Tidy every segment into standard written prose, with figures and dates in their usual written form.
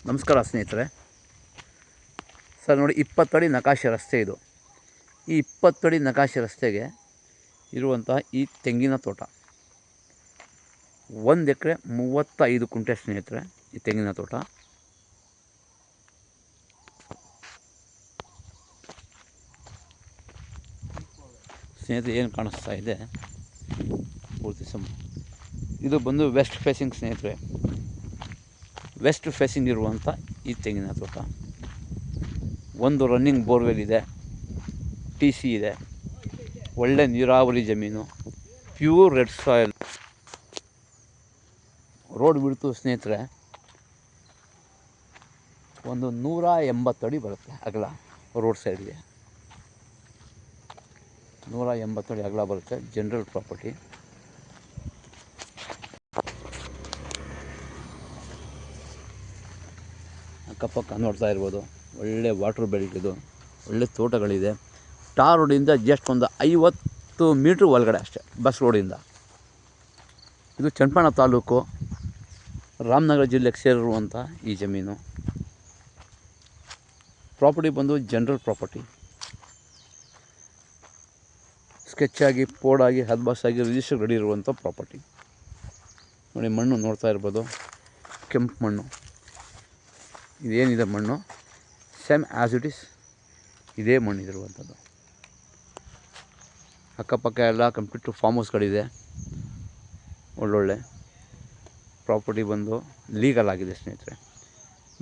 ನಮಸ್ಕಾರ ಸ್ನೇಹಿತರೆ. ಸರ್ ನೋಡಿ, 20 ಅಡಿ ನಕಾಶೆ ರಸ್ತೆ ಇದು. ಈ 20 ಅಡಿ ನಕಾಶೆ ರಸ್ತೆಗೆ ಇರುವಂತಹ ಈ ತೆಂಗಿನ ತೋಟ 1 ಎಕರೆ 35 ಕುಂಟೆ ಸ್ನೇಹಿತರೆ. ಈ ತೆಂಗಿನ ತೋಟ ಸ್ನೇಹಿತರೆ ಏನು ಕಾಣಿಸ್ತಾ ಇದೆ ಪೂರ್ತಿ ಇದು ಬಂದು ವೆಸ್ಟ್ ಫೇಸಿಂಗ್ ಸ್ನೇಹಿತರೆ. ವೆಸ್ಟ್ ಫೇಸಿಂಗ್ ಇರುವಂಥ ಈ ತೆಂಗಿನ ತೋಟ, ಒಂದು ರನ್ನಿಂಗ್ ಬೋರ್ವೆಲ್ ಇದೆ, ಟಿ ಸಿ ಇದೆ, ಒಳ್ಳೆ ನೀರಾವರಿ ಜಮೀನು, ಪ್ಯೂರ್ ರೆಡ್ ಸಾಯಿಲ್. ರೋಡ್ ಬಿಡ್ತು ಸ್ನೇಹಿತರೆ ಒಂದು 180 ಅಡಿ ಬರುತ್ತೆ ಅಗಲ. ರೋಡ್ ಸೈಡ್ಗೆ 180 ಅಡಿ ಅಗಲ ಬರುತ್ತೆ. General property. ಅಕ್ಕಪಕ್ಕ ನೋಡ್ತಾ ಇರ್ಬೋದು, ಒಳ್ಳೆ ವಾಟ್ರ್ ಬೆಲ್ಟ್ ಇದು, ಒಳ್ಳೆ ತೋಟಗಳಿದೆ. ಟಾರ್ ರೋಡಿಂದ ಜಸ್ಟ್ ಒಂದು 50 ಮೀಟ್ರ್ ಒಳಗಡೆ ಅಷ್ಟೇ, ಬಸ್ ರೋಡಿಂದ. ಇದು ಚನ್ನಪಟ್ಟಣ ತಾಲೂಕು, ರಾಮನಗರ ಜಿಲ್ಲೆಗೆ ಸೇರಿರುವಂಥ ಈ ಜಮೀನು. ಪ್ರಾಪರ್ಟಿ ಬಂದು ಜನರಲ್ ಪ್ರಾಪರ್ಟಿ. ಸ್ಕೆಚ್ಚಾಗಿ, ಪೋಡಾಗಿ, ಹದ್ಬಾಸಾಗಿ ರಿಜಿಸ್ಟರ್ ರೆಡಿ ಇರುವಂಥ ಪ್ರಾಪರ್ಟಿ. ನೋಡಿ, ಮಣ್ಣು ನೋಡ್ತಾ ಇರ್ಬೋದು, ಕೆಂಪು ಮಣ್ಣು. ಇದೇನಿದೆ ಮಣ್ಣು ಸೇಮ್ ಆ್ಯಸ್ ಇಟ್ ಈಸ್ ಇದೇ ಮಣ್ಣು ಇದಿರುವಂಥದ್ದು. ಅಕ್ಕಪಕ್ಕ ಎಲ್ಲ ಕಂಪ್ಲೀಟ್ ಫಾರ್ಮ್ ಹೌಸ್ಗಳಿದೆ. ಒಳ್ಳೊಳ್ಳೆ ಪ್ರಾಪರ್ಟಿ ಬಂದು ಲೀಗಲ್ ಆಗಿದೆ ಸ್ನೇಹಿತರೆ.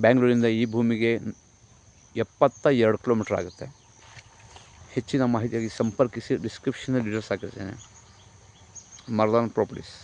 ಬ್ಯಾಂಗ್ಳೂರಿಂದ ಈ ಭೂಮಿಗೆ 72 ಕಿಲೋಮೀಟ್ರ್ ಆಗುತ್ತೆ. ಹೆಚ್ಚಿನ ಮಾಹಿತಿಯಾಗಿ ಸಂಪರ್ಕಿಸಿ. ಡಿಸ್ಕ್ರಿಪ್ಷನಲ್ಲಿ ಡೀಟೇಲ್ಸ್ ಹಾಕಿರ್ತೇನೆ. ಮರ್ದಾನ್ ಪ್ರಾಪರ್ಟೀಸ್.